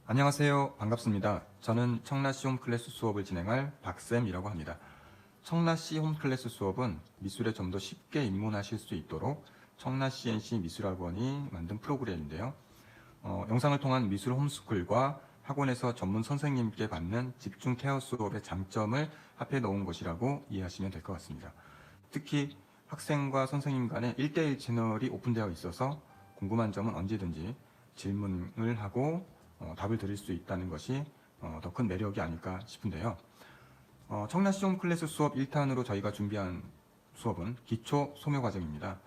안녕하세요. 반갑습니다. 저는 청라시 홈클래스 수업을 진행할 박쌤이라고 합니다. 청라시 홈클래스 수업은 미술에 좀 더 쉽게 입문하실 수 있도록 청라시 NC 미술학원이 만든 프로그램인데요. 영상을 통한 미술 홈스쿨과 학원에서 전문 선생님께 받는 집중 케어 수업의 장점을 합해 놓은 것이라고 이해하시면 될 것 같습니다. 특히 학생과 선생님 간의 1대1 채널이 오픈되어 있어서 궁금한 점은 언제든지 질문을 하고 답을 드릴 수 있다는 것이 더 큰 매력이 아닐까 싶은데요. 청라시 홈클래스 수업 1탄으로 저희가 준비한 수업은 기초 소묘 과정입니다.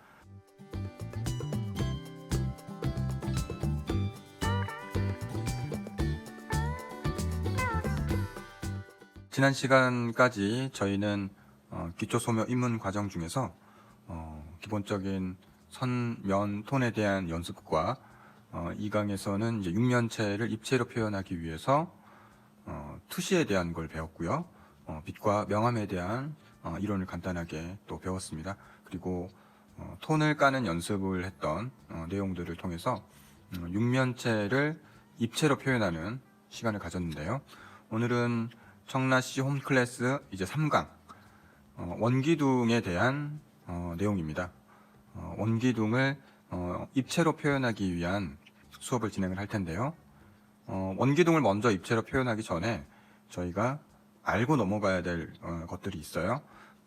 지난 시간까지 저희는 기초 소묘 입문 과정 중에서 기본적인 선, 면, 톤에 대한 연습과 이 강에서는 이제 육면체를 입체로 표현하기 위해서 투시에 대한 걸 배웠고요. 빛과 명암에 대한 이론을 간단하게 또 배웠습니다. 그리고 톤을 까는 연습을 했던 내용들을 통해서 육면체를 입체로 표현하는 시간을 가졌는데요. 오늘은 청라시 홈클래스 이제 3강 원기둥에 대한 내용입니다. 원기둥을 입체로 표현하기 위한 수업을 진행을 할 텐데요. 원기둥을 먼저 입체로 표현하기 전에 저희가 알고 넘어가야 될 것들이 있어요.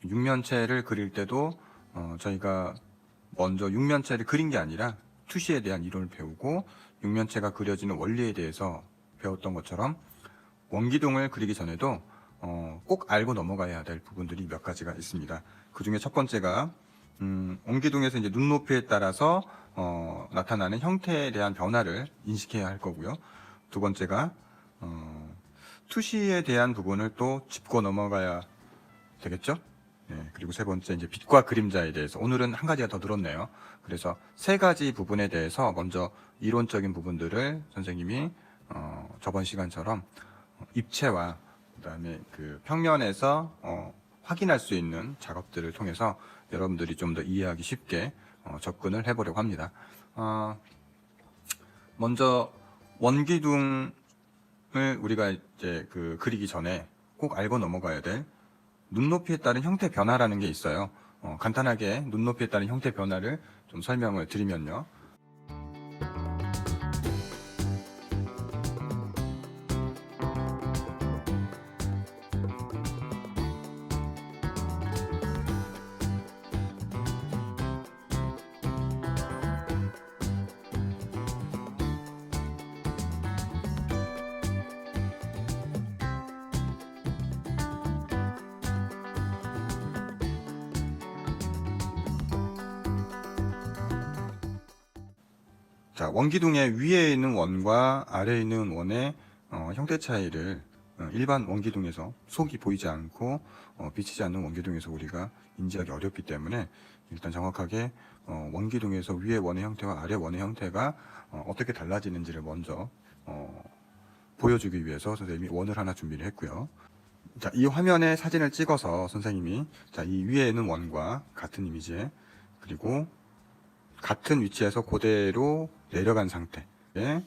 육면체를 그릴 때도 저희가 먼저 육면체를 그린 게 아니라 투시에 대한 이론을 배우고 육면체가 그려지는 원리에 대해서 배웠던 것처럼 원기둥을 그리기 전에도 꼭 알고 넘어가야 될 부분들이 몇 가지가 있습니다. 그 중에 첫 번째가 원기둥에서 이제 눈높이에 따라서 나타나는 형태에 대한 변화를 인식해야 할 거고요. 두 번째가 투시에 대한 부분을 또 짚고 넘어가야 되겠죠? 네, 그리고 세 번째 이제 빛과 그림자에 대해서 오늘은 한 가지가 더 늘었네요. 그래서 세 가지 부분에 대해서 먼저 이론적인 부분들을 선생님이 저번 시간처럼 입체와 그다음에 그 평면에서 확인할 수 있는 작업들을 통해서 여러분들이 좀 더 이해하기 쉽게 접근을 해보려고 합니다. 먼저 원기둥을 우리가 이제 그리기 전에 꼭 알고 넘어가야 될 눈높이에 따른 형태 변화라는 게 있어요. 간단하게 눈높이에 따른 형태 변화를 좀 설명을 드리면요. 자, 원기둥의 위에 있는 원과 아래에 있는 원의 형태 차이를 일반 원기둥에서 속이 보이지 않고 비치지 않는 원기둥에서 우리가 인지하기 어렵기 때문에 일단 정확하게 원기둥에서 위에 원의 형태와 아래 원의 형태가 어떻게 달라지는지를 먼저 보여주기 위해서 선생님이 원을 하나 준비를 했고요. 자, 이 화면에 사진을 찍어서 선생님이 자, 이 위에 있는 원과 같은 이미지에 그리고 같은 위치에서 그대로 내려간 상태에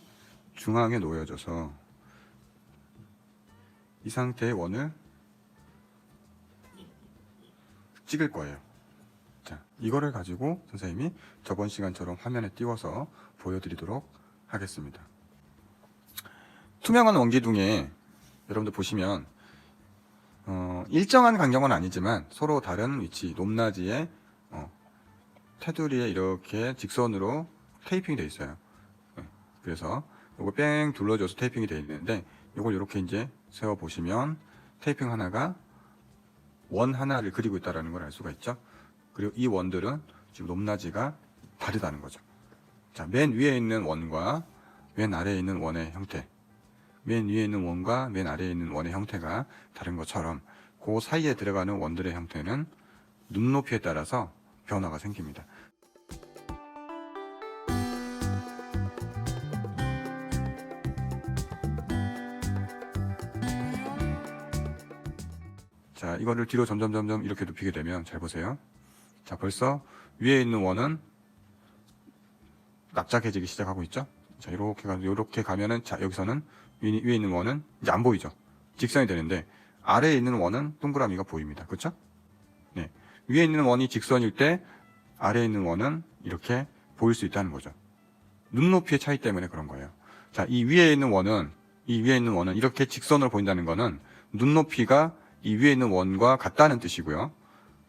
중앙에 놓여져서 이 상태의 원을 찍을 거예요. 자, 이거를 가지고 선생님이 저번 시간처럼 화면에 띄워서 보여드리도록 하겠습니다. 투명한 원기둥에 여러분들 보시면 일정한 간격은 아니지만 서로 다른 위치, 높낮이에 테두리에 이렇게 직선으로 테이핑이 되어 있어요. 그래서 이거 뺑 둘러줘서 테이핑이 되어 있는데 이걸 이렇게 이제 세워 보시면 테이핑 하나가 원 하나를 그리고 있다는 걸 알 수가 있죠. 그리고 이 원들은 지금 높낮이가 다르다는 거죠. 자, 맨 위에 있는 원과 맨 아래에 있는 원의 형태, 맨 위에 있는 원과 맨 아래에 있는 원의 형태가 다른 것처럼 그 사이에 들어가는 원들의 형태는 눈높이에 따라서 변화가 생깁니다. 자, 이거를 뒤로 점점 이렇게 눕히게 되면 잘 보세요. 자, 벌써 위에 있는 원은 납작해지기 시작하고 있죠. 자, 이렇게 가면은 자, 여기서는 위에 있는 원은 이제 안 보이죠. 직선이 되는데 아래에 있는 원은 동그라미가 보입니다. 그렇죠? 네. 위에 있는 원이 직선일 때 아래에 있는 원은 이렇게 보일 수 있다는 거죠. 눈높이의 차이 때문에 그런 거예요. 자, 이 위에 있는 원은 이렇게 직선으로 보인다는 거는 눈높이가 이 위에 있는 원과 같다는 뜻이고요.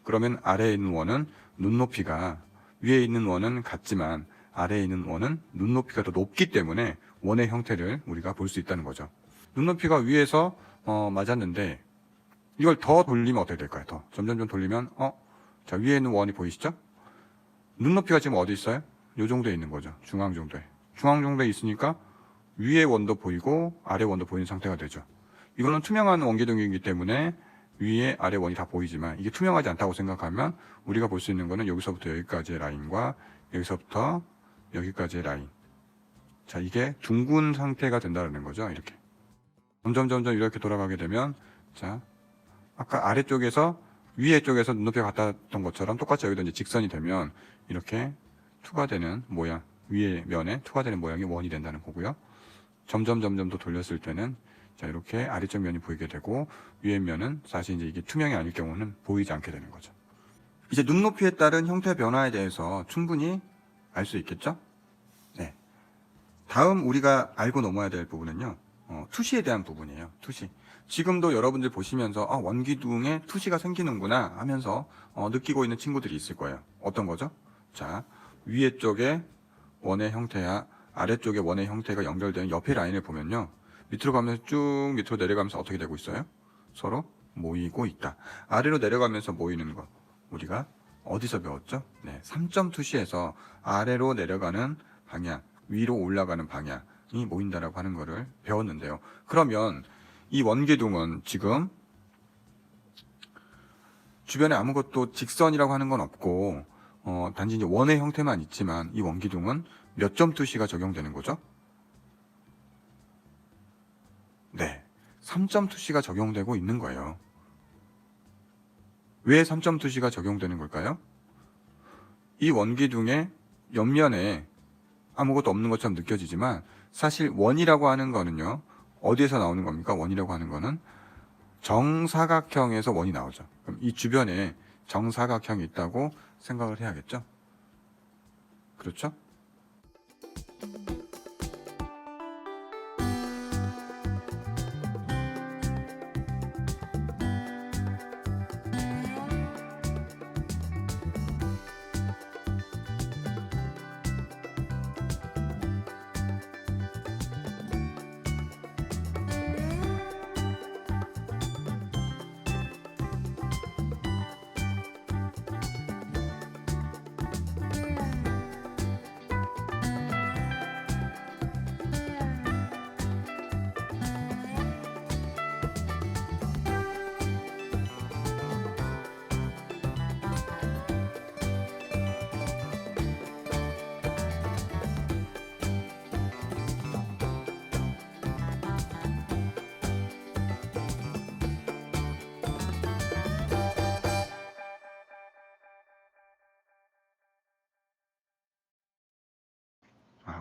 그러면 아래에 있는 원은 눈높이가 위에 있는 원은 같지만 아래에 있는 원은 눈높이가 더 높기 때문에 원의 형태를 우리가 볼 수 있다는 거죠. 눈높이가 위에서 맞았는데 이걸 더 돌리면 어떻게 될까요? 더 점점 돌리면 자, 위에 있는 원이 보이시죠? 눈높이가 지금 어디 있어요? 요 정도에 있는 거죠. 중앙 정도에. 중앙 정도에 있으니까 위에 원도 보이고 아래 원도 보이는 상태가 되죠. 이거는 투명한 원기둥이기 때문에 위에 아래 원이 다 보이지만 이게 투명하지 않다고 생각하면 우리가 볼 수 있는 거는 여기서부터 여기까지의 라인과 여기서부터 여기까지의 라인. 자, 이게 둥근 상태가 된다는 거죠. 이렇게. 점점 이렇게 돌아가게 되면 자, 아까 아래쪽에서 위에 쪽에서 눈높이가 같았던 것처럼 똑같이 여기도 이제 직선이 되면 이렇게 투가 되는 모양, 위에 면에 투가 되는 모양이 원이 된다는 거고요. 점점 더 돌렸을 때는 자, 이렇게 아래쪽 면이 보이게 되고 위에 면은 사실 이제 이게 투명이 아닐 경우는 보이지 않게 되는 거죠. 이제 눈높이에 따른 형태 변화에 대해서 충분히 알 수 있겠죠? 네. 다음 우리가 알고 넘어야 될 부분은요. 투시에 대한 부분이에요. 투시. 지금도 여러분들 보시면서 원기둥에 투시가 생기는구나 하면서 느끼고 있는 친구들이 있을 거예요. 어떤 거죠? 자, 위에 쪽에 원의 형태와 아래쪽에 원의 형태가 연결되는 옆에 라인을 보면요. 밑으로 가면서 쭉 밑으로 내려가면서 어떻게 되고 있어요? 서로 모이고 있다. 아래로 내려가면서 모이는 거 우리가 어디서 배웠죠? 네, 3점 투시에서 아래로 내려가는 방향, 위로 올라가는 방향이 모인다라고 하는 거를 배웠는데요. 그러면 이 원기둥은 지금 주변에 아무것도 직선이라고 하는 건 없고 단지 이제 원의 형태만 있지만 이 원기둥은 몇 점 투시가 적용되는 거죠? 네, 3점 투시가 적용되고 있는 거예요. 왜 3점 투시가 적용되는 걸까요? 이 원기둥의 옆면에 아무것도 없는 것처럼 느껴지지만 사실 원이라고 하는 거는요. 어디에서 나오는 겁니까? 원이라고 하는 거는 정사각형에서 원이 나오죠. 그럼 이 주변에 정사각형이 있다고 생각을 해야겠죠? 그렇죠?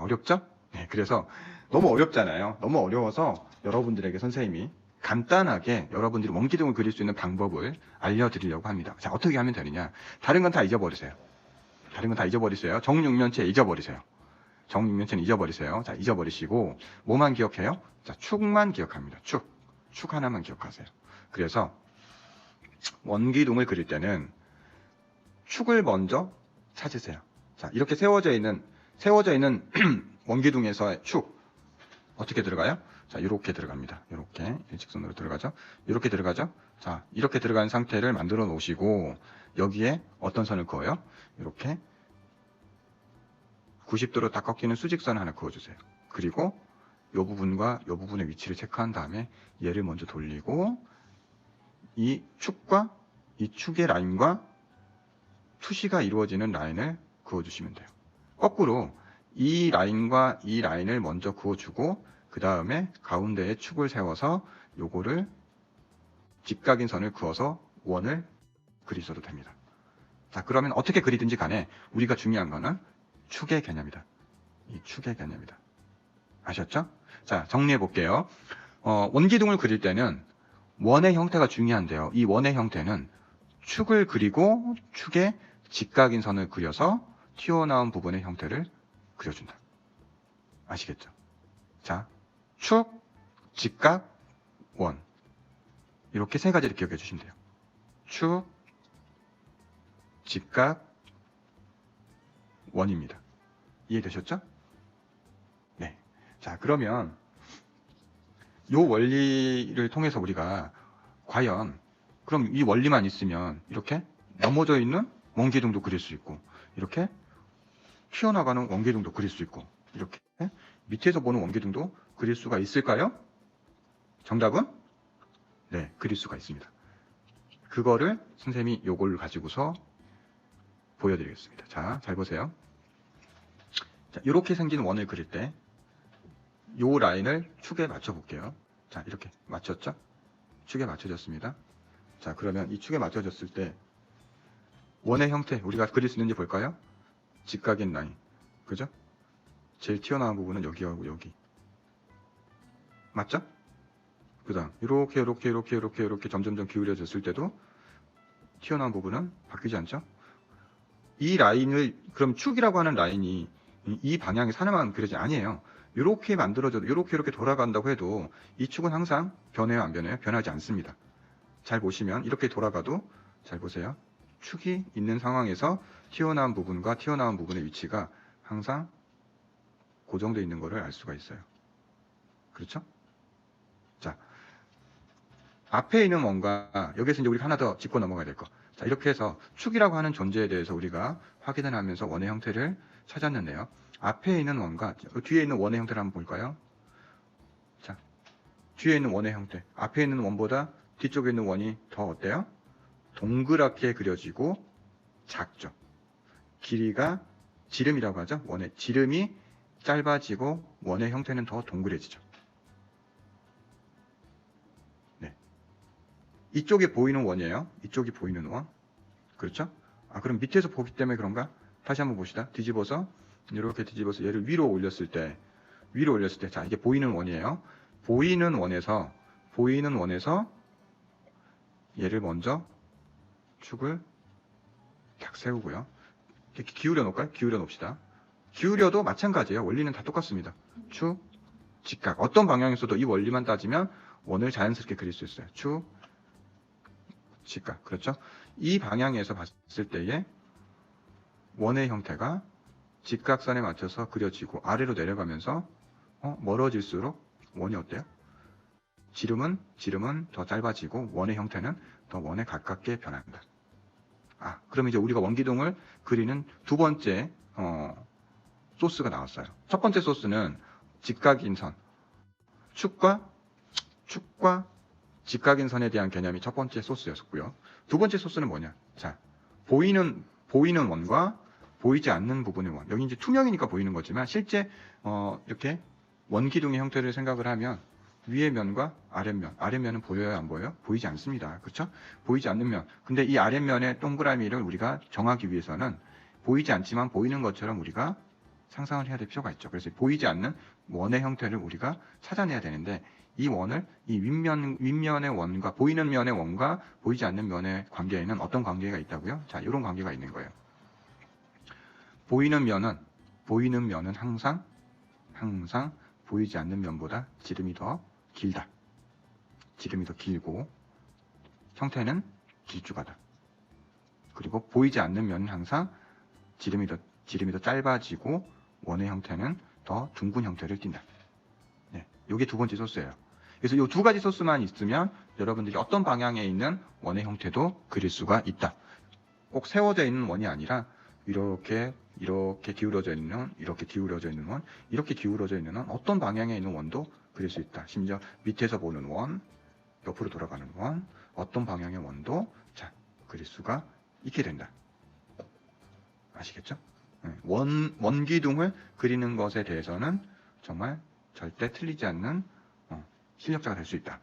어렵죠? 네, 그래서 너무 어렵잖아요. 너무 어려워서 여러분들에게 선생님이 간단하게 여러분들이 원기둥을 그릴 수 있는 방법을 알려드리려고 합니다. 자, 어떻게 하면 되느냐? 다른 건 다 잊어버리세요. 다른 건 다 잊어버리세요. 정육면체 잊어버리세요. 정육면체는 잊어버리세요. 자, 잊어버리시고 뭐만 기억해요? 자, 축만 기억합니다. 축. 축 하나만 기억하세요. 그래서 원기둥을 그릴 때는 축을 먼저 찾으세요. 자, 이렇게 세워져 있는 원기둥에서의 축 어떻게 들어가요? 자, 이렇게 들어갑니다. 이렇게 일직선으로 들어가죠. 이렇게 들어가죠. 자, 이렇게 들어간 상태를 만들어 놓으시고 여기에 어떤 선을 그어요? 이렇게 90도로 다 꺾이는 수직선 하나 그어주세요. 그리고 이 부분과 이 부분의 위치를 체크한 다음에 얘를 먼저 돌리고 이 축과 이 축의 라인과 투시가 이루어지는 라인을 그어주시면 돼요. 거꾸로 이 라인과 이 라인을 먼저 그어주고 그 다음에 가운데에 축을 세워서 요거를 직각인 선을 그어서 원을 그리셔도 됩니다. 자, 그러면 어떻게 그리든지 간에 우리가 중요한 거는 축의 개념이다. 이 축의 개념이다. 아셨죠? 자, 정리해 볼게요. 원기둥을 그릴 때는 원의 형태가 중요한데요. 이 원의 형태는 축을 그리고 축에 직각인 선을 그려서 튀어나온 부분의 형태를 그려준다. 아시겠죠? 자, 축, 직각, 원. 이렇게 세 가지를 기억해 주시면 돼요. 축, 직각, 원입니다. 이해되셨죠? 네. 자, 그러면 이 원리를 통해서 우리가 과연 그럼 이 원리만 있으면 이렇게 넘어져 있는 원기둥도 그릴 수 있고 이렇게 튀어나가는 원기둥도 그릴 수 있고 이렇게 밑에서 보는 원기둥도 그릴 수가 있을까요? 정답은 네, 그릴 수가 있습니다. 그거를 선생님이 요걸 가지고서 보여드리겠습니다. 자, 잘 보세요. 자, 이렇게 생긴 원을 그릴 때 요 라인을 축에 맞춰 볼게요. 자, 이렇게 맞췄죠? 축에 맞춰졌습니다. 자, 그러면 이 축에 맞춰졌을 때 원의 형태 우리가 그릴 수 있는지 볼까요? 직각인 라인, 그죠? 제일 튀어나온 부분은 여기하고 여기 맞죠? 그 다음 이렇게 점점점 기울여졌을 때도 튀어나온 부분은 바뀌지 않죠? 이 라인을 그럼 축이라고 하는 라인이 이 방향에 하나만 그려지 아니에요. 이렇게 만들어져도 이렇게 돌아간다고 해도 이 축은 항상 변해요, 안 변해요? 변하지 않습니다. 잘 보시면 이렇게 돌아가도 잘 보세요. 축이 있는 상황에서 튀어나온 부분과 튀어나온 부분의 위치가 항상 고정되어 있는 것을 알 수가 있어요. 그렇죠? 자, 앞에 있는 원과 여기서 이제 우리가 하나 더 짚고 넘어가야 될 거. 자, 이렇게 해서 축이라고 하는 존재에 대해서 우리가 확인을 하면서 원의 형태를 찾았는데요. 앞에 있는 원과 뒤에 있는 원의 형태를 한번 볼까요? 자, 뒤에 있는 원의 형태. 앞에 있는 원보다 뒤쪽에 있는 원이 더 어때요? 동그랗게 그려지고 작죠. 길이가 지름이라고 하죠. 원의 지름이 짧아지고 원의 형태는 더 동그래지죠. 네. 이쪽에 보이는 원이에요. 이쪽이 보이는 원. 그렇죠? 아, 그럼 밑에서 보기 때문에 그런가? 다시 한번 봅시다. 뒤집어서 이렇게 뒤집어서 얘를 위로 올렸을 때 자, 이게 보이는 원이에요. 보이는 원에서 얘를 먼저 축을 딱 세우고요. 이렇게 기울여 놓을까요? 기울여 놓읍시다. 기울여도 마찬가지예요. 원리는 다 똑같습니다. 축, 직각. 어떤 방향에서도 이 원리만 따지면 원을 자연스럽게 그릴 수 있어요. 축, 직각. 그렇죠? 이 방향에서 봤을 때에 원의 형태가 직각선에 맞춰서 그려지고 아래로 내려가면서 멀어질수록 원이 어때요? 지름은 더 짧아지고 원의 형태는 더 원에 가깝게 변한다. 아, 그럼 이제 우리가 원기둥을 그리는 두 번째 소스가 나왔어요. 첫 번째 소스는 직각인 선, 축과 직각인 선에 대한 개념이 첫 번째 소스였고요. 두 번째 소스는 뭐냐? 자, 보이는 원과 보이지 않는 부분의 원. 여기 이제 투명이니까 보이는 거지만 실제 이렇게 원기둥의 형태를 생각을 하면 위의 면과 아랫면은 보여요, 안 보여요? 보이지 않습니다. 그렇죠? 보이지 않는 면. 근데 이 아랫면의 동그라미를 우리가 정하기 위해서는 보이지 않지만 보이는 것처럼 우리가 상상을 해야 될 필요가 있죠. 그래서 보이지 않는 원의 형태를 우리가 찾아내야 되는데 이 원을 이 윗면의 원과 보이는 면의 원과 보이지 않는 면의 관계에는 어떤 관계가 있다고요? 자, 이런 관계가 있는 거예요. 보이는 면은 항상 보이지 않는 면보다 지름이 더 길다. 지름이 더 길고 형태는 길쭉하다. 그리고 보이지 않는 면은 항상 지름이 더 짧아지고 원의 형태는 더 둥근 형태를 띈다. 네, 이게 두 번째 소스예요. 그래서 이 두 가지 소스만 있으면 여러분들이 어떤 방향에 있는 원의 형태도 그릴 수가 있다. 꼭 세워져 있는 원이 아니라 이렇게 기울어져 있는 원, 이렇게 기울어져 있는 원, 이렇게 기울어져 있는 원, 어떤 방향에 있는 원도 그릴 수 있다. 심지어 밑에서 보는 원, 옆으로 돌아가는 원, 어떤 방향의 원도 자 그릴 수가 있게 된다. 아시겠죠? 원기둥을 그리는 것에 대해서는 정말 절대 틀리지 않는 실력자가 될 수 있다.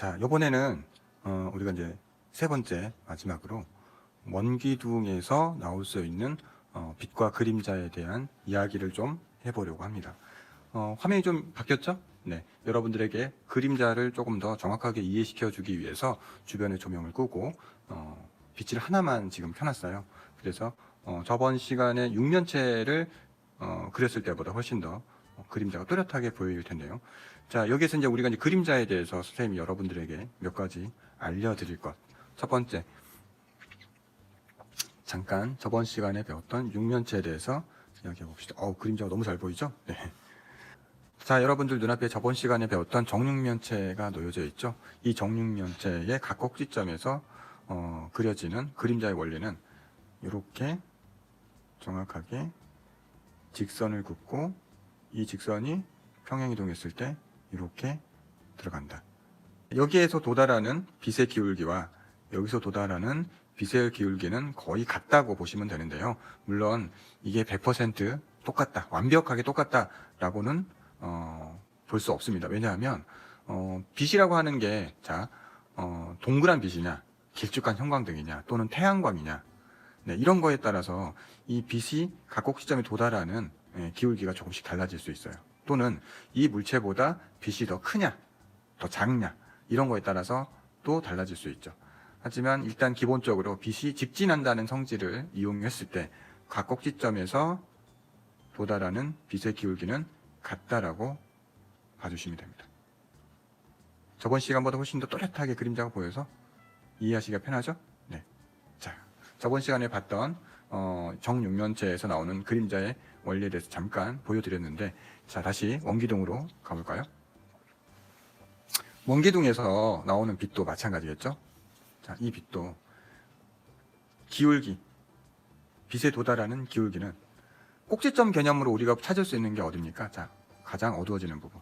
자, 이번에는 우리가 이제 세 번째 마지막으로 원기둥에서 나올 수 있는 빛과 그림자에 대한 이야기를 좀 해보려고 합니다. 화면이 좀 바뀌었죠? 네, 여러분들에게 그림자를 조금 더 정확하게 이해시켜 주기 위해서 주변에 조명을 끄고 빛을 하나만 지금 켜놨어요. 그래서 저번 시간에 육면체를 그렸을 때보다 훨씬 더 그림자가 또렷하게 보일 텐데요. 자, 여기에서 이제 우리가 이제 그림자에 대해서 선생님이 여러분들에게 몇 가지 알려드릴 것. 첫 번째, 잠깐 저번 시간에 배웠던 육면체에 대해서 이야기해 봅시다. 그림자가 너무 잘 보이죠? 네. 자, 여러분들 눈앞에 저번 시간에 배웠던 정육면체가 놓여져 있죠? 이 정육면체의 각 꼭지점에서 그려지는 그림자의 원리는 이렇게 정확하게 직선을 긋고 이 직선이 평행이동했을 때 이렇게 들어간다. 여기에서 도달하는 빛의 기울기와 여기서 도달하는 빛의 기울기는 거의 같다고 보시면 되는데요. 물론 이게 100% 똑같다, 완벽하게 똑같다라고는 볼 수 없습니다. 왜냐하면 빛이라고 하는 게 동그란 빛이냐, 길쭉한 형광등이냐, 또는 태양광이냐, 네, 이런 거에 따라서 이 빛이 각 꼭지점에 도달하는 기울기가 조금씩 달라질 수 있어요. 또는 이 물체보다 빛이 더 크냐, 더 작냐, 이런 거에 따라서 또 달라질 수 있죠. 하지만 일단 기본적으로 빛이 직진한다는 성질을 이용했을 때 각 꼭지점에서 도달하는 빛의 기울기는 같다라고 봐주시면 됩니다. 저번 시간보다 훨씬 더 또렷하게 그림자가 보여서 이해하시기가 편하죠? 네. 자, 저번 시간에 봤던 정육면체에서 나오는 그림자의 원리에 대해서 잠깐 보여드렸는데, 자, 다시 원기둥으로 가볼까요? 원기둥에서 나오는 빛도 마찬가지겠죠? 자, 이 빛도 기울기, 빛에 도달하는 기울기는 꼭지점 개념으로 우리가 찾을 수 있는 게 어디입니까? 자, 가장 어두워지는 부분,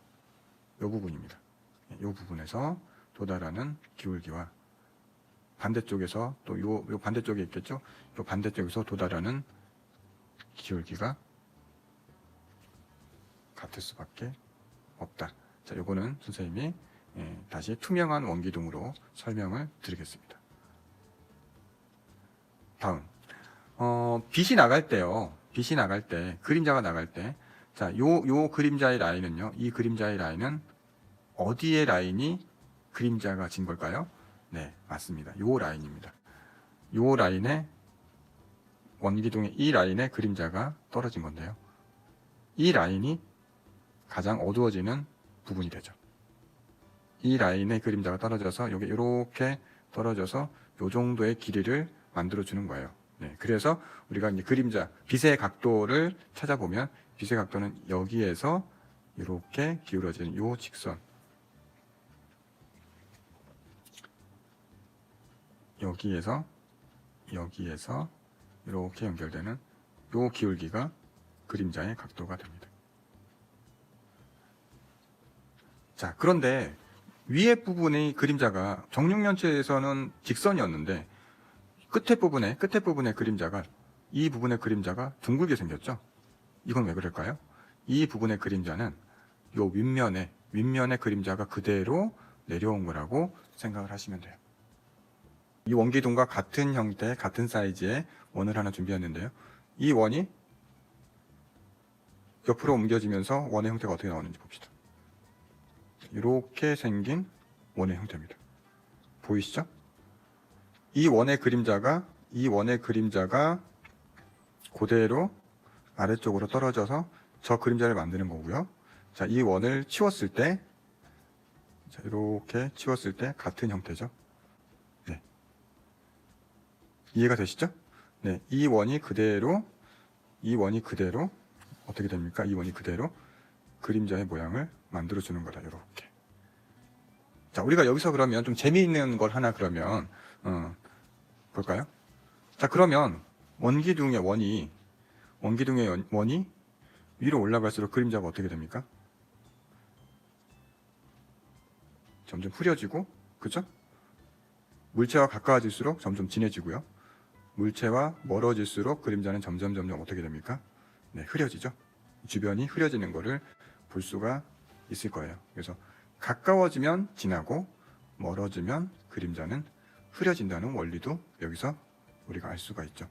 이 부분입니다. 이 부분에서 도달하는 기울기와 반대쪽에서 또 요 반대쪽에 있겠죠? 요 반대쪽에서 도달하는 기울기가 같을 수밖에 없다. 자, 요거는 선생님이 다시 투명한 원기둥으로 설명을 드리겠습니다. 다음, 빛이 나갈 때요. 빛이 나갈 때, 그림자가 나갈 때, 자, 요 그림자의 라인은요. 이 그림자의 라인은 어디의 라인이 그림자가 진 걸까요? 네, 맞습니다. 요 라인입니다. 요 라인에 원기둥의 이 라인에 그림자가 떨어진 건데요. 이 라인이 가장 어두워지는 부분이 되죠. 이 라인에 그림자가 떨어져서 여기 이렇게 떨어져서 요 정도의 길이를 만들어 주는 거예요. 네, 그래서 우리가 이제 그림자 빛의 각도를 찾아보면 빛의 각도는 여기에서 이렇게 기울어지는 요 직선, 여기에서 이렇게 연결되는 요 기울기가 그림자의 각도가 됩니다. 자, 그런데 위에 부분의 그림자가 정육면체에서는 직선이었는데 끝에 부분의 그림자가, 이 부분의 그림자가 둥글게 생겼죠. 이건 왜 그럴까요? 이 부분의 그림자는 요 윗면의 그림자가 그대로 내려온 거라고 생각을 하시면 돼요. 이 원기둥과 같은 형태, 같은 사이즈의 원을 하나 준비했는데요. 이 원이 옆으로 옮겨지면서 원의 형태가 어떻게 나오는지 봅시다. 이렇게 생긴 원의 형태입니다. 보이시죠? 이 원의 그림자가 그대로 아래쪽으로 떨어져서 저 그림자를 만드는 거고요. 자, 이 원을 치웠을 때, 자, 이렇게 치웠을 때 같은 형태죠. 네. 이해가 되시죠? 네. 이 원이 그대로 어떻게 됩니까? 이 원이 그대로 그림자의 모양을 만들어 주는 거다. 이렇게. 자, 우리가 여기서 그러면 좀 재미있는 걸 하나 그러면 볼까요? 자, 그러면 원기둥의 원이 위로 올라갈수록 그림자가 어떻게 됩니까? 점점 흐려지고, 그죠? 물체와 가까워질수록 점점 진해지고요. 물체와 멀어질수록 그림자는 점점 어떻게 됩니까? 네, 흐려지죠. 주변이 흐려지는 거를 볼 수가 있을 거예요. 그래서 가까워지면 진하고 멀어지면 그림자는 흐려진다는 원리도 여기서 우리가 알 수가 있죠.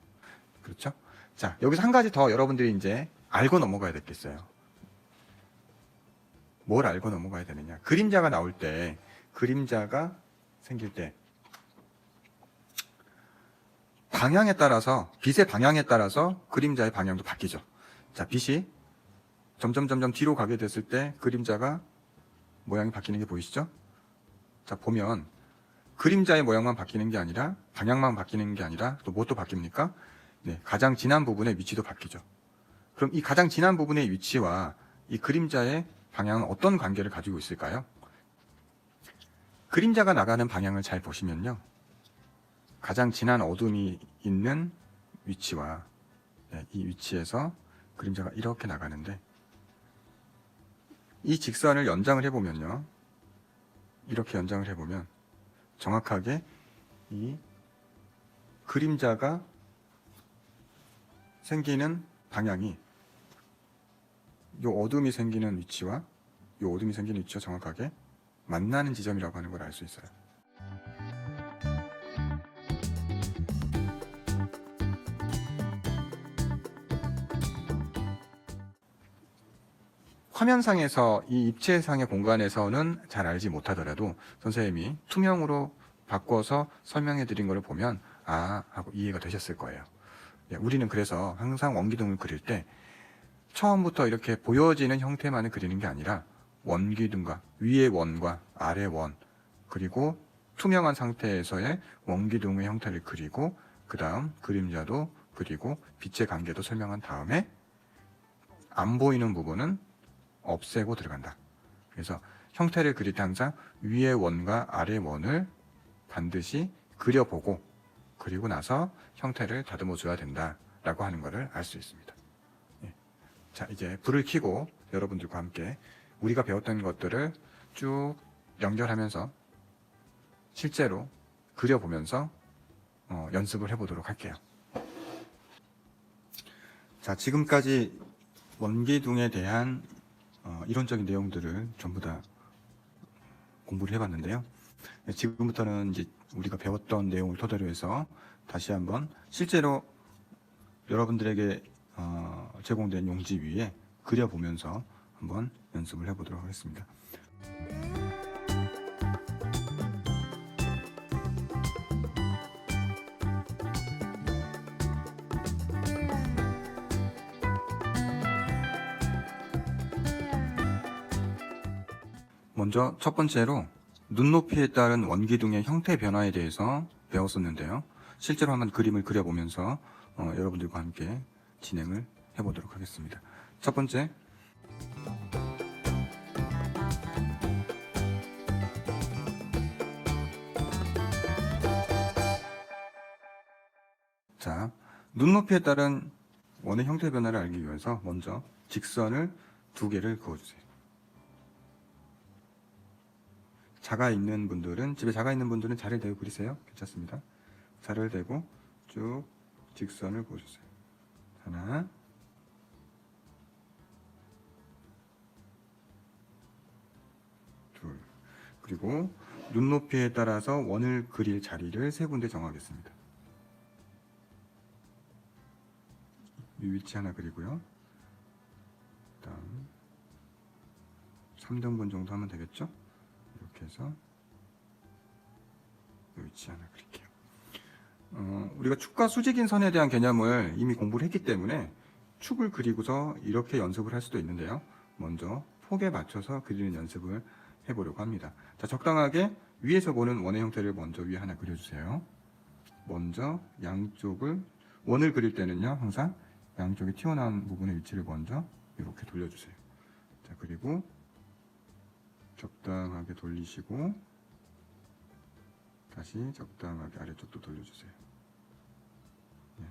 그렇죠? 자, 여기서 한 가지 더 여러분들이 이제 알고 넘어가야 되겠어요. 뭘 알고 넘어가야 되느냐? 그림자가 나올 때, 그림자가 생길 때 방향에 따라서, 빛의 방향에 따라서 그림자의 방향도 바뀌죠. 자, 빛이 점점 뒤로 가게 됐을 때 그림자가 모양이 바뀌는 게 보이시죠? 자, 보면 그림자의 모양만 바뀌는 게 아니라, 방향만 바뀌는 게 아니라 또 무엇도 바뀝니까? 네, 가장 진한 부분의 위치도 바뀌죠. 그럼 이 가장 진한 부분의 위치와 이 그림자의 방향은 어떤 관계를 가지고 있을까요? 그림자가 나가는 방향을 잘 보시면요, 가장 진한 어둠이 있는 위치와, 네, 이 위치에서 그림자가 이렇게 나가는데, 이 직선을 연장을 해보면요, 이렇게 연장을 해보면 정확하게 이 그림자가 생기는 방향이 요 어둠이 생기는 위치와 요 어둠이 생기는 위치와 정확하게 만나는 지점이라고 하는 걸 알 수 있어요. 화면상에서 이 입체상의 공간에서는 잘 알지 못하더라도 선생님이 투명으로 바꿔서 설명해 드린 것을 보면 아 하고 이해가 되셨을 거예요. 우리는 그래서 항상 원기둥을 그릴 때 처음부터 이렇게 보여지는 형태만을 그리는 게 아니라 원기둥과 위의 원과 아래 원, 그리고 투명한 상태에서의 원기둥의 형태를 그리고 그 다음 그림자도 그리고 빛의 관계도 설명한 다음에 안 보이는 부분은 없애고 들어간다. 그래서 형태를 그릴 때 항상 위의 원과 아래 원을 반드시 그려보고 그리고 나서 형태를 다듬어 줘야 된다라고 하는 것을 알 수 있습니다. 자, 이제 불을 켜고 여러분들과 함께 우리가 배웠던 것들을 쭉 연결하면서 실제로 그려보면서 연습을 해보도록 할게요. 자, 지금까지 원기둥에 대한 이론적인 내용들을 전부 다 공부를 해봤는데요. 지금부터는 이제 우리가 배웠던 내용을 토대로 해서 다시 한번 실제로 여러분들에게 제공된 용지 위에 그려보면서 한번 연습을 해보도록 하겠습니다. 먼저 첫 번째로 눈높이에 따른 원기둥의 형태 변화에 대해서 배웠었는데요. 실제로 한번 그림을 그려보면서 여러분들과 함께 진행을 해보도록 하겠습니다. 첫 번째, 자, 눈높이에 따른 원의 형태 변화를 알기 위해서 먼저 직선을 2개를 그어주세요. 자가 있는 분들은, 집에 자가 있는 분들은 자를 대고 그리세요. 괜찮습니다. 자를 대고 쭉 직선을 그어주세요. 하나, 둘. 그리고 눈높이에 따라서 원을 그릴 자리를 3군데 정하겠습니다. 이 위치 하나 그리고요. 다음 3등분 정도 하면 되겠죠? 이렇게 해서 이 위치 하나 그릴게요. 우리가 축과 수직인 선에 대한 개념을 이미 공부를 했기 때문에 축을 그리고서 이렇게 연습을 할 수도 있는데요. 먼저 폭에 맞춰서 그리는 연습을 해보려고 합니다. 자, 적당하게 위에서 보는 원의 형태를 먼저 위에 하나 그려주세요. 먼저 양쪽을, 원을 그릴 때는요, 항상 양쪽이 튀어나온 부분의 위치를 먼저 이렇게 돌려주세요. 자, 그리고 적당하게 돌리시고 다시 적당하게 아래쪽도 돌려주세요. 네.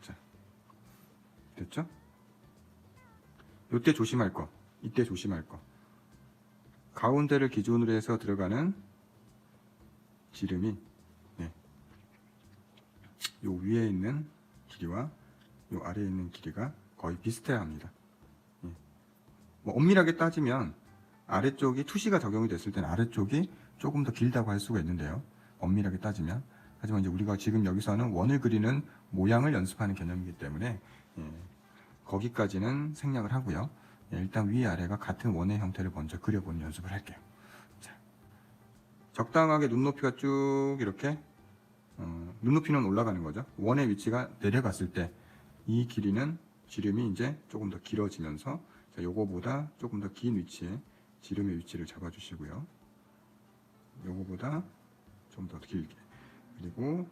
자, 됐죠? 이때 조심할 거, 이때 조심할 거, 가운데를 기준으로 해서 들어가는 지름이 요 위에 있는 길이와 요 아래에 있는 길이가 거의 비슷해야 합니다. 뭐 엄밀하게 따지면 아래쪽이 투시가 적용이 됐을 때는 아래쪽이 조금 더 길다고 할 수가 있는데요. 엄밀하게 따지면. 하지만 이제 우리가 지금 여기서는 원을 그리는 모양을 연습하는 개념이기 때문에 거기까지는 생략을 하고요. 일단 위아래가 같은 원의 형태를 먼저 그려보는 연습을 할게요. 자, 적당하게 눈높이가 쭉 이렇게 눈높이는 올라가는 거죠. 원의 위치가 내려갔을 때 이 길이는 지름이 이제 조금 더 길어지면서 자, 요거보다 조금 더 긴 위치에 지름의 위치를 잡아주시고요. 요거보다 좀 더 길게, 그리고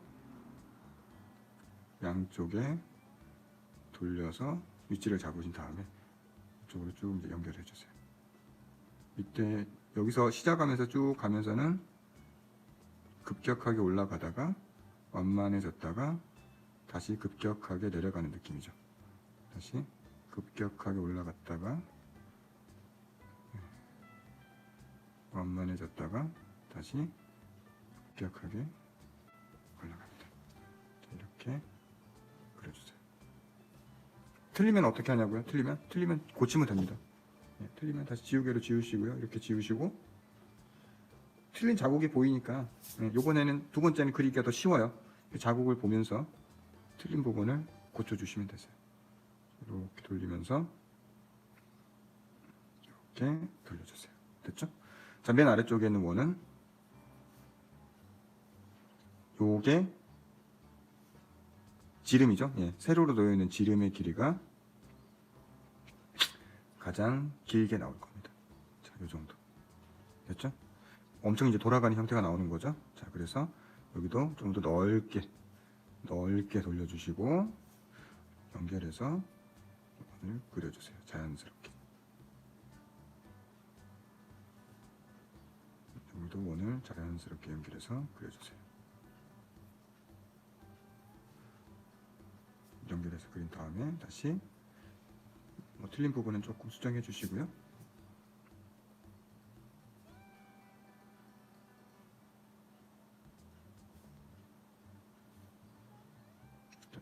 양쪽에 돌려서 위치를 잡으신 다음에 이쪽으로 쭉 이제 연결해 주세요. 이때 여기서 시작하면서 쭉 가면서는 급격하게 올라가다가 완만해졌다가 다시 급격하게 내려가는 느낌이죠. 다시 급격하게 올라갔다가 완만해졌다가 다시 급격하게 올라갑니다. 이렇게 그려주세요. 틀리면 어떻게 하냐고요? 틀리면 고치면 됩니다. 틀리면 다시 지우개로 지우시고요. 이렇게 지우시고, 틀린 자국이 보이니까 요번에는 두 번째는 그리기가 더 쉬워요. 자국을 보면서 틀린 부분을 고쳐주시면 되세요. 이렇게 돌리면서 이렇게 돌려주세요. 됐죠? 자, 맨 아래쪽에 있는 원은 요게 지름이죠. 세로로 놓여있는 지름의 길이가 가장 길게 나올 겁니다. 자, 요 정도. 됐죠? 엄청 이제 돌아가는 형태가 나오는 거죠. 자, 그래서 여기도 좀 더 넓게 돌려주시고 연결해서 원을 그려주세요. 자연스럽게. 여기도 원을 자연스럽게 연결해서 그려주세요. 연결해서 그린 다음에 다시 틀린 부분은 조금 수정해 주시고요.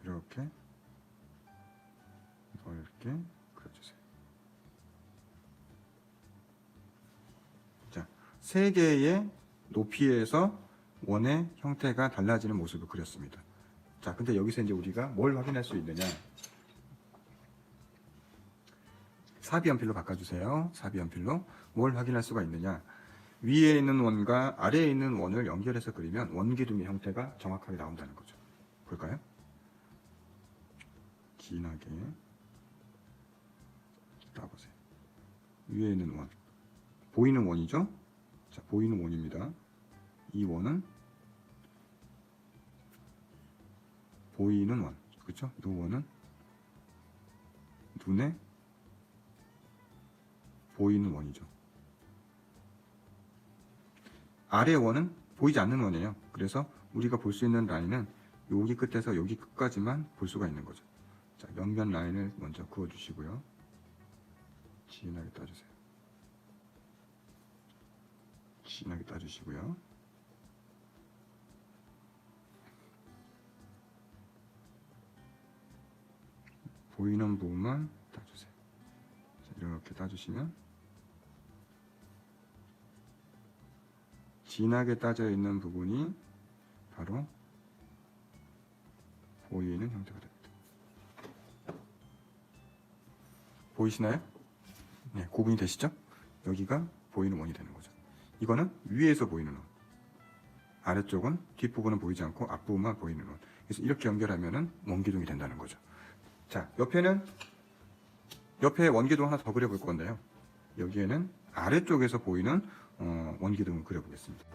이렇게 넓게 그려주세요. 자, 세 개의 높이에서 원의 형태가 달라지는 모습을 그렸습니다. 자, 근데 여기서 이제 우리가 뭘 확인할 수 있느냐? 사비연필로 바꿔주세요. 사비연필로 뭘 확인할 수가 있느냐? 위에 있는 원과 아래에 있는 원을 연결해서 그리면 원기둥의 형태가 정확하게 나온다는 거죠. 볼까요? 진하게 따보세요. 위에 있는 원, 보이는 원이죠? 자, 보이는 원입니다. 이 원은 보이는 원, 그렇죠? 이 원은 눈에 보이는 원이죠. 아래 원은 보이지 않는 원이에요. 그래서 우리가 볼 수 있는 라인은 여기 끝에서 여기 끝까지만 볼 수가 있는 거죠. 자, 옆면 라인을 먼저 그어주시고요. 진하게 따주세요. 진하게 따주시고요. 보이는 부분만 따주세요. 자, 이렇게 따주시면 진하게 따져 있는 부분이 바로 보이는 형태가 됩니다. 보이시나요? 네, 구분이 되시죠? 여기가 보이는 원이 되는 거죠. 이거는 위에서 보이는 원, 아래쪽은 뒷부분은 보이지 않고 앞부분만 보이는 원. 그래서 이렇게 연결하면은 원기둥이 된다는 거죠. 자, 옆에 원기둥 하나 더 그려볼 건데요. 여기에는 아래쪽에서 보이는 원기둥을 그려보겠습니다.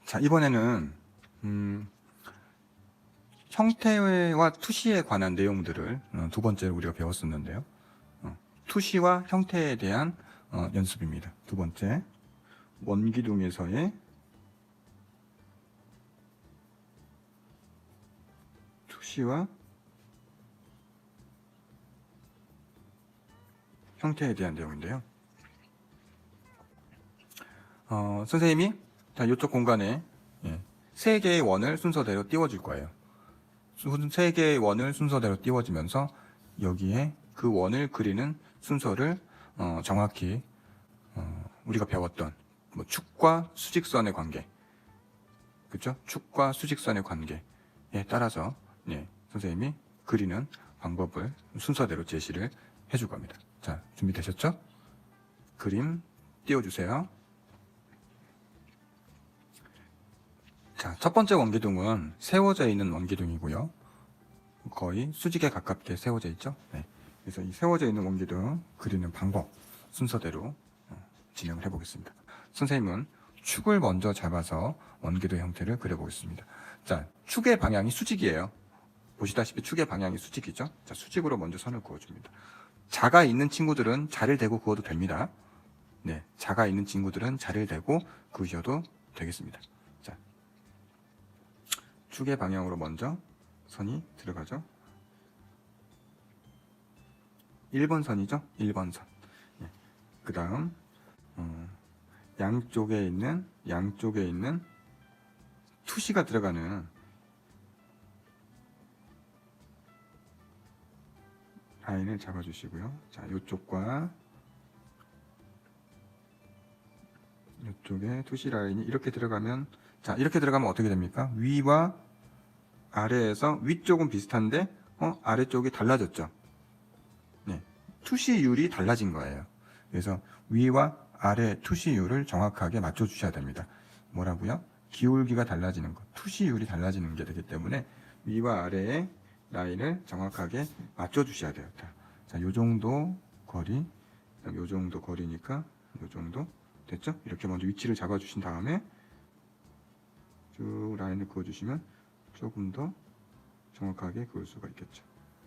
자, 이번에는 형태와 투시에 관한 내용들을 두 번째로 우리가 배웠었는데요. 투시와 형태에 대한 연습입니다. 두 번째, 원기둥에서의 투시와 형태에 대한 내용인데요. 선생님이 자, 이쪽 공간에 세 개의 원을 순서대로 띄워줄 거예요. 세 개의 원을 순서대로 띄워주면서 여기에 그 원을 그리는 순서를 정확히 우리가 배웠던 뭐 축과 수직선의 관계, 그렇죠? 축과 수직선의 관계에 따라서 선생님이 그리는 방법을 순서대로 제시를 해줄 겁니다. 자, 준비되셨죠? 그림 띄워주세요. 자, 첫 번째 원기둥은 세워져 있는 원기둥이고요. 거의 수직에 가깝게 세워져 있죠. 그래서 이 세워져 있는 원기둥 그리는 방법 순서대로 진행을 해보겠습니다. 선생님은 축을 먼저 잡아서 원기둥 형태를 그려보겠습니다. 자, 축의 방향이 수직이에요. 보시다시피 축의 방향이 수직이죠. 자, 수직으로 먼저 선을 그어줍니다. 자가 있는 친구들은 자를 대고 그어도 됩니다. 자가 있는 친구들은 자를 대고 그으셔도 되겠습니다. 자, 축의 방향으로 먼저 선이 들어가죠. 1번 선이죠. 1번 선. 그 다음 양쪽에 있는 투시가 들어가는 라인을 잡아주시고요. 자, 이쪽과 이쪽에 투시 라인이 이렇게 들어가면, 자, 이렇게 들어가면 어떻게 됩니까? 위와 아래에서 위쪽은 비슷한데 아래쪽이 달라졌죠. 투시율이 달라진 거예요. 그래서 위와 아래 투시율을 정확하게 맞춰 주셔야 됩니다. 뭐라고요? 기울기가 달라지는 것, 투시율이 달라지는 게 되기 때문에 위와 아래의 라인을 정확하게 맞춰 주셔야 돼요. 자, 요 정도 거리, 요 정도 거리니까 요 정도 됐죠? 이렇게 먼저 위치를 잡아 주신 다음에 쭉 라인을 그어 주시면 조금 더 정확하게 그을 수가 있겠죠.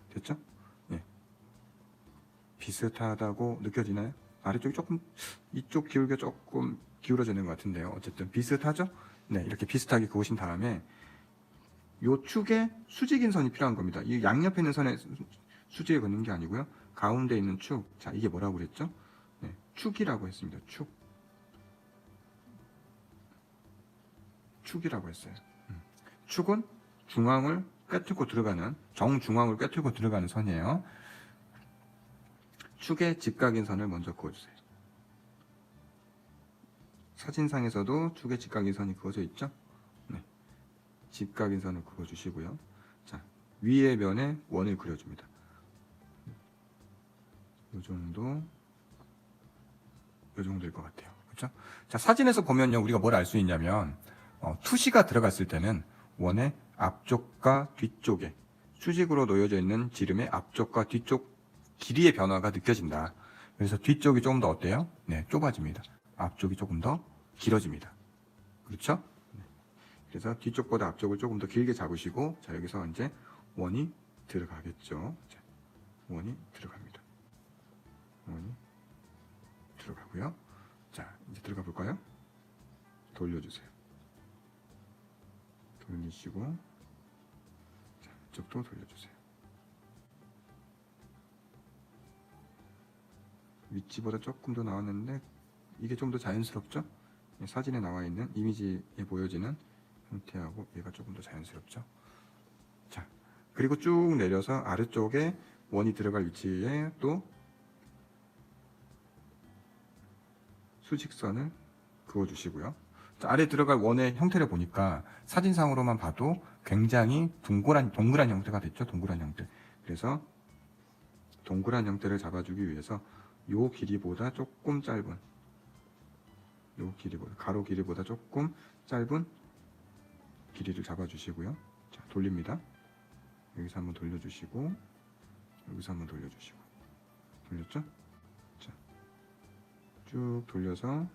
됐죠? 비슷하다고 느껴지나요? 아래쪽이 조금, 이쪽 기울기가 조금 기울어지는 것 같은데요. 어쨌든 비슷하죠? 이렇게 비슷하게 그으신 다음에 요 축에 수직인 선이 필요한 겁니다. 이 양옆에 있는 선에 수직에 긋는 게 아니고요. 가운데 있는 축. 자, 이게 뭐라고 그랬죠? 축이라고 했습니다. 축이라고 했어요. 축은 중앙을 꿰뚫고 들어가는, 정중앙을 꿰뚫고 들어가는 선이에요. 축의 직각인 선을 먼저 그어주세요. 사진상에서도 축의 직각인 선이 그어져 있죠? 직각인 선을 그어주시고요. 자, 위의 면에 원을 그려줍니다. 요 정도일 것 같아요. 그렇죠? 자, 사진에서 보면요, 우리가 뭘 알 수 있냐면 투시가 들어갔을 때는 원의 앞쪽과 뒤쪽에 수직으로 놓여져 있는 지름의 앞쪽과 뒤쪽 길이의 변화가 느껴진다. 그래서 뒤쪽이 조금 더 어때요? 좁아집니다. 앞쪽이 조금 더 길어집니다. 그렇죠? 그래서 뒤쪽보다 앞쪽을 조금 더 길게 잡으시고, 자, 여기서 이제 원이 들어가겠죠. 자, 원이 들어갑니다. 원이 들어가고요. 자, 이제 들어가 볼까요? 돌려주세요. 돌리시고, 자, 이쪽도 돌려주세요. 위치보다 조금 더 나왔는데 이게 좀 더 자연스럽죠? 사진에 나와 있는 이미지에 보여지는 형태하고 얘가 조금 더 자연스럽죠? 자, 그리고 쭉 내려서 아래쪽에 원이 들어갈 위치에 또 수직선을 그어주시고요. 자, 아래 들어갈 원의 형태를 보니까 사진상으로만 봐도 굉장히 동그란 형태가 됐죠? 동그란 형태. 그래서 동그란 형태를 잡아주기 위해서 요 길이보다 조금 짧은, 가로 길이보다 조금 짧은 길이를 잡아주시고요. 자, 돌립니다. 여기서 한번 돌려주시고, 여기서 한번 돌려주시고, 돌렸죠? 자, 쭉 돌려서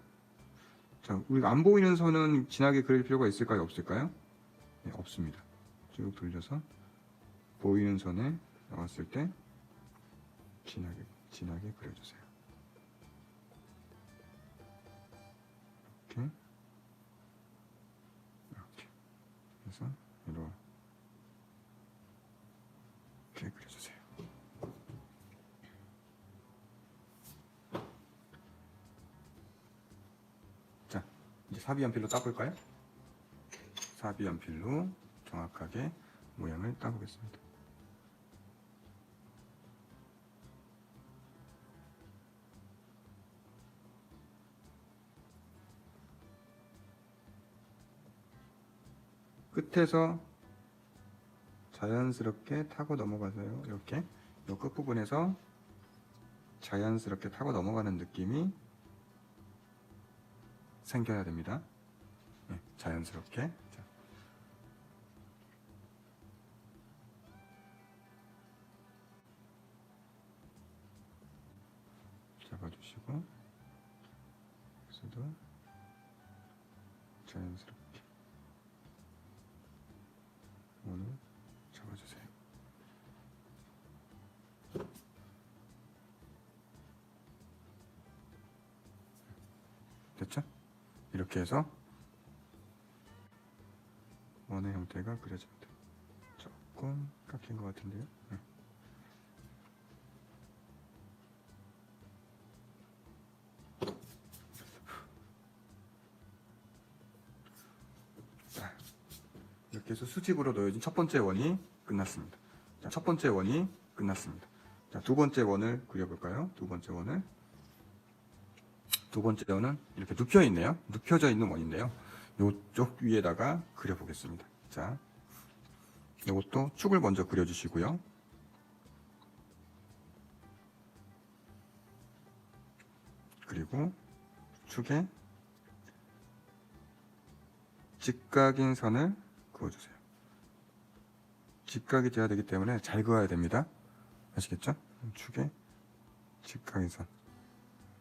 자, 우리가 안 보이는 선은 진하게 그릴 필요가 있을까요? 없을까요? 네, 없습니다. 쭉 돌려서 보이는 선에 나왔을 때 진하게 그려주세요. 이렇게 해서 이렇게 그려주세요. 자, 이제 사비연필로 따볼까요? 사비연필로 정확하게 모양을 따보겠습니다. 끝에서 자연스럽게 타고 넘어가서요. 이렇게 이 끝부분에서 자연스럽게 타고 넘어가는 느낌이 생겨야 됩니다. 네, 자연스럽게. 자. 잡아주시고 여기서도 자연스럽게 원을 잡아주세요. 됐죠? 이렇게 해서 원의 형태가 그려집니다. 조금 깎인 것 같은데요. 네. 자, 이렇게 해서 수직으로 놓여진 첫 번째 원이 끝났습니다. 자, 첫 번째 원이 끝났습니다. 자, 두 번째 원을 그려볼까요? 두 번째 원은 이렇게 눕혀 있네요. 눕혀져 있는 원인데요. 이쪽 위에다가 그려보겠습니다. 자, 이것도 축을 먼저 그려주시고요. 그리고 축에 직각인 선을 그어주세요. 직각이 돼야 되기 때문에 잘 그어야 됩니다. 아시겠죠? 축에 직각인 선.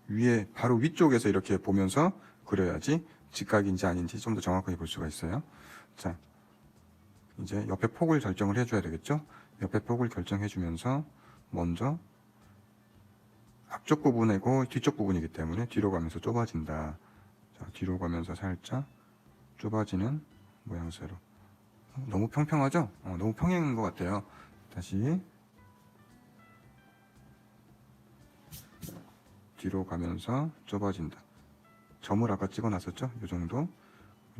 위에 바로 위쪽에서 이렇게 보면서 그려야지 직각인지 아닌지 좀 더 정확하게 볼 수가 있어요. 자, 이제 옆에 폭을 결정을 해줘야 되겠죠? 옆에 폭을 결정해 주면서 먼저 앞쪽 부분이고 뒤쪽 부분이기 때문에 뒤로 가면서 좁아진다. 자, 뒤로 가면서 살짝 좁아지는 모양새로. 너무 평평하죠? 너무 평행인 것 같아요. 다시 뒤로 가면서 좁아진다. 점을 아까 찍어놨었죠? 이 정도.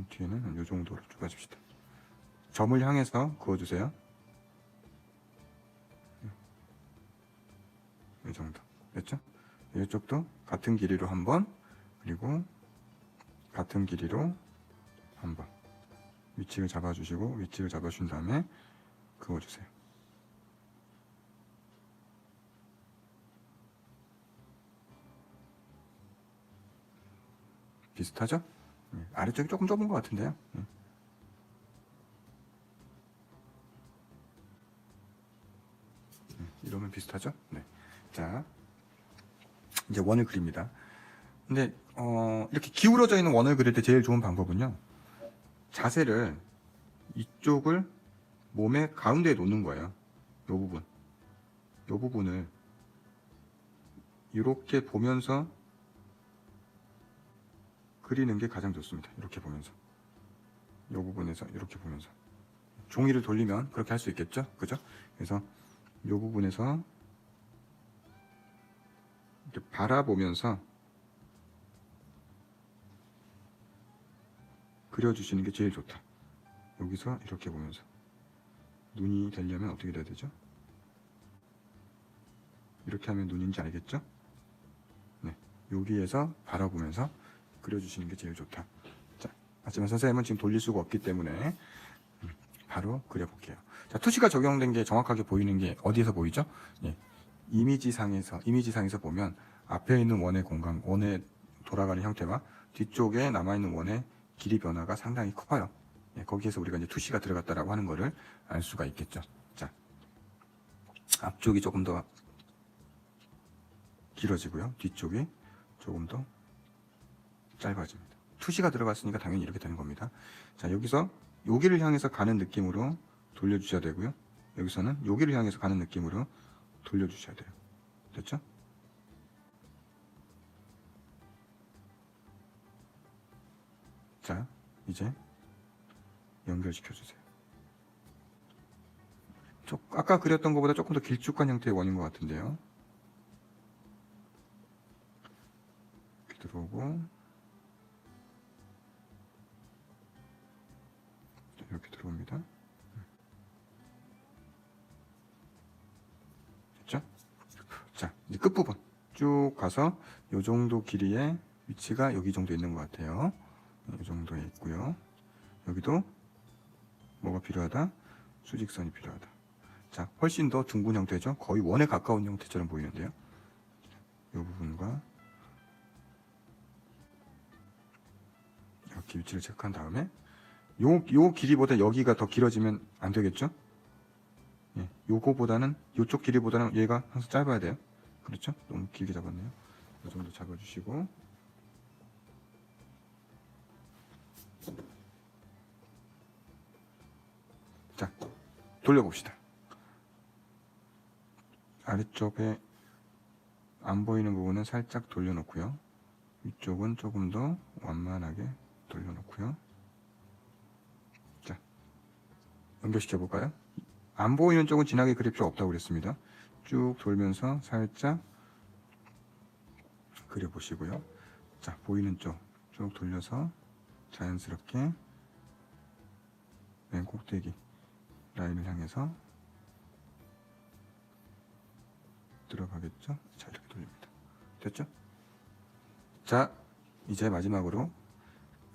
뒤에는 이 정도로 좁아집시다. 점을 향해서 그어주세요. 이 정도. 됐죠? 이쪽도 같은 길이로 한 번, 그리고 같은 길이로 한 번. 위치를 잡아주시고, 위치를 잡아준 다음에 그어주세요. 비슷하죠? 아래쪽이 조금 좁은 것 같은데요. 이러면 비슷하죠? 네. 자, 이제 원을 그립니다. 근데 이렇게 기울어져 있는 원을 그릴 때 제일 좋은 방법은요. 자세를 이쪽을 몸의 가운데에 놓는 거예요. 이 부분을 이렇게 보면서 그리는 게 가장 좋습니다. 이렇게 보면서 이 부분에서 이렇게 보면서 종이를 돌리면 그렇게 할 수 있겠죠? 그죠? 그래서 이 부분에서 이렇게 바라보면서 그려주시는 게 제일 좋다. 여기서 이렇게 보면서 눈이 되려면 어떻게 돼야 되죠? 이렇게 하면 눈인지 알겠죠? 네, 여기에서 바라보면서 그려주시는 게 제일 좋다. 자, 하지만 선생님은 지금 돌릴 수가 없기 때문에 바로 그려볼게요. 자, 투시가 적용된 게 정확하게 보이는 게 어디에서 보이죠? 예, 이미지상에서 보면 앞에 있는 원의 공간, 원의 돌아가는 형태와 뒤쪽에 남아있는 원의 길이 변화가 상당히 커요. 예, 거기에서 우리가 이제 투시가 들어갔다라고 하는 거를 알 수가 있겠죠. 자, 앞쪽이 조금 더 길어지고요. 뒤쪽이 조금 더 짧아집니다. 투시가 들어갔으니까 당연히 이렇게 되는 겁니다. 자, 여기서 여기를 향해서 가는 느낌으로 돌려주셔야 되고요. 여기서는 여기를 향해서 가는 느낌으로 돌려주셔야 돼요. 됐죠? 자, 이제 연결시켜 주세요. 아까 그렸던 것보다 조금 더 길쭉한 형태의 원인 것 같은데요. 이렇게 들어오고 이렇게 들어옵니다. 됐죠? 자, 이제 끝부분 쭉 가서 이 정도 길이의 위치가 여기 정도 있는 것 같아요. 이 정도에 있고요. 여기도 뭐가 필요하다? 수직선이 필요하다. 자, 훨씬 더 둥근 형태죠. 거의 원에 가까운 형태처럼 보이는데요. 이 부분과 이렇게 위치를 체크한 다음에 요 길이보다 여기가 더 길어지면 안 되겠죠? 예, 요거보다는 요쪽 길이보다는 얘가 항상 짧아야 돼요. 그렇죠? 너무 길게 잡았네요. 이 정도 잡아주시고 자, 돌려봅시다. 아래쪽에 안 보이는 부분은 살짝 돌려놓고요. 위쪽은 조금 더 완만하게 돌려놓고요. 자, 연결시켜 볼까요? 안 보이는 쪽은 진하게 그릴 필요 없다고 그랬습니다. 쭉 돌면서 살짝 그려보시고요. 자, 보이는 쪽 쭉 돌려서 자연스럽게 맨 꼭대기 라인을 향해서 들어가겠죠? 자, 이렇게 돌립니다. 됐죠? 자, 이제 마지막으로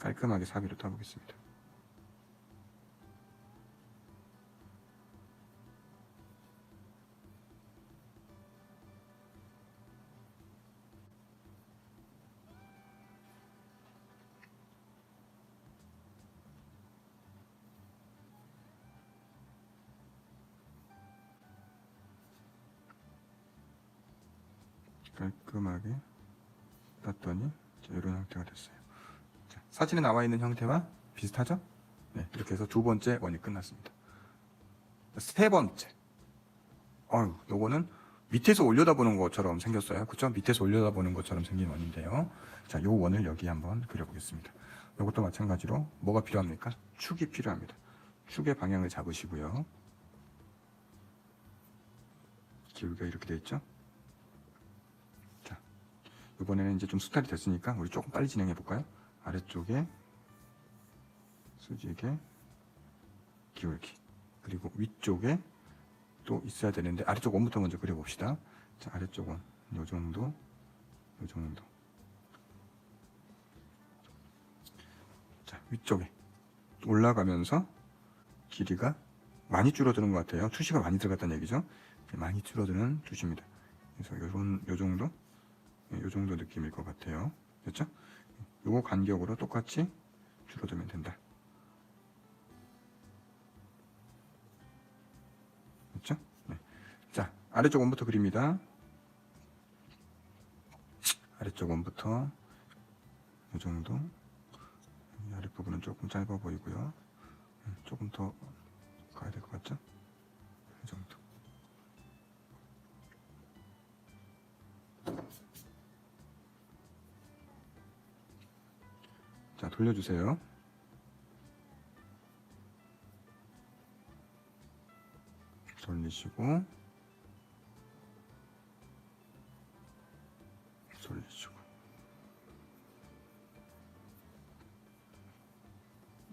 깔끔하게 사비로 타보겠습니다. 깔끔하게 땄더니 이런 형태가 됐어요. 자, 사진에 나와 있는 형태와 비슷하죠? 네, 이렇게 해서 두 번째 원이 끝났습니다. 세 번째, 요거는 밑에서 올려다보는 것처럼 생겼어요. 그쵸? 밑에서 올려다보는 것처럼 생긴 원인데요. 자, 요 원을 여기 한번 그려보겠습니다. 이것도 마찬가지로 뭐가 필요합니까? 축이 필요합니다. 축의 방향을 잡으시고요. 기울기가 이렇게 돼 있죠? 자, 이번에는 이제 좀 스타일이 됐으니까 우리 조금 빨리 진행해 볼까요? 아래쪽에 수직의 기울기, 그리고 위쪽에 또 있어야 되는데 아래쪽 원부터 먼저 그려봅시다. 자, 아래쪽 원, 요 정도, 요 정도. 자, 위쪽에 올라가면서 길이가 많이 줄어드는 것 같아요. 투시가 많이 들어갔다는 얘기죠. 많이 줄어드는 투시입니다. 그래서 요 정도, 요 정도 느낌일 것 같아요. 됐죠? 요거 간격으로 똑같이 줄어들면 된다. 됐죠? 네. 자, 아래쪽 원부터 그립니다. 아래쪽 원부터 이 정도. 아랫부분은 조금 짧아 보이고요. 조금 더 가야 될 것 같죠? 이 정도. 자, 돌려주세요. 돌리시고 돌리시고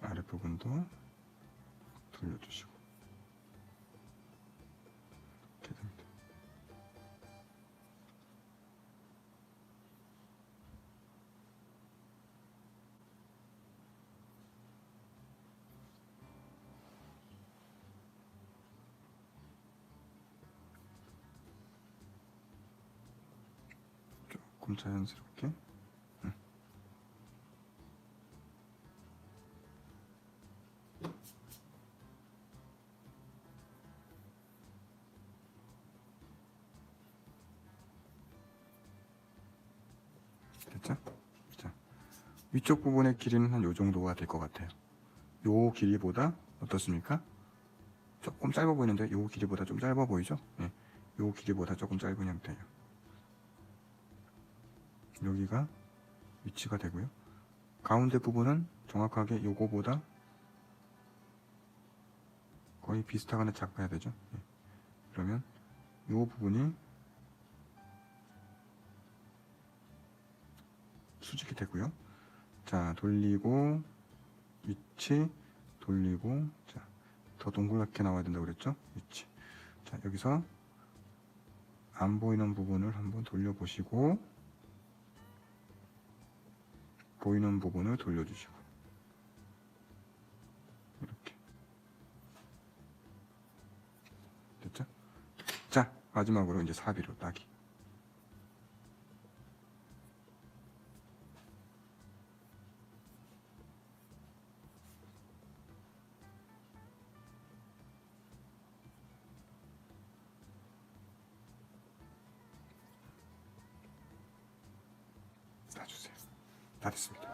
아랫부분도 돌려주시고 이렇게 됩니다. 조금 자연스럽게 됐죠? 자, 위쪽 부분의 길이는 한 요 정도가 될 것 같아요. 요 길이보다 어떻습니까? 조금 짧아 보이는데 요 길이보다 좀 짧아 보이죠? 예, 요 길이보다 조금 짧은 형태예요. 여기가 위치가 되고요. 가운데 부분은 정확하게 요거보다 거의 비슷하거나 작아야 되죠. 예. 그러면 요 부분이 수직이 되고요. 자, 돌리고 위치 돌리고, 자, 더 동그랗게 나와야 된다고 그랬죠? 위치. 자, 여기서 안 보이는 부분을 한번 돌려보시고 보이는 부분을 돌려주시고 이렇게 됐죠? 자, 마지막으로 이제 사비로 따기. 따주세요. 다 됐습니다.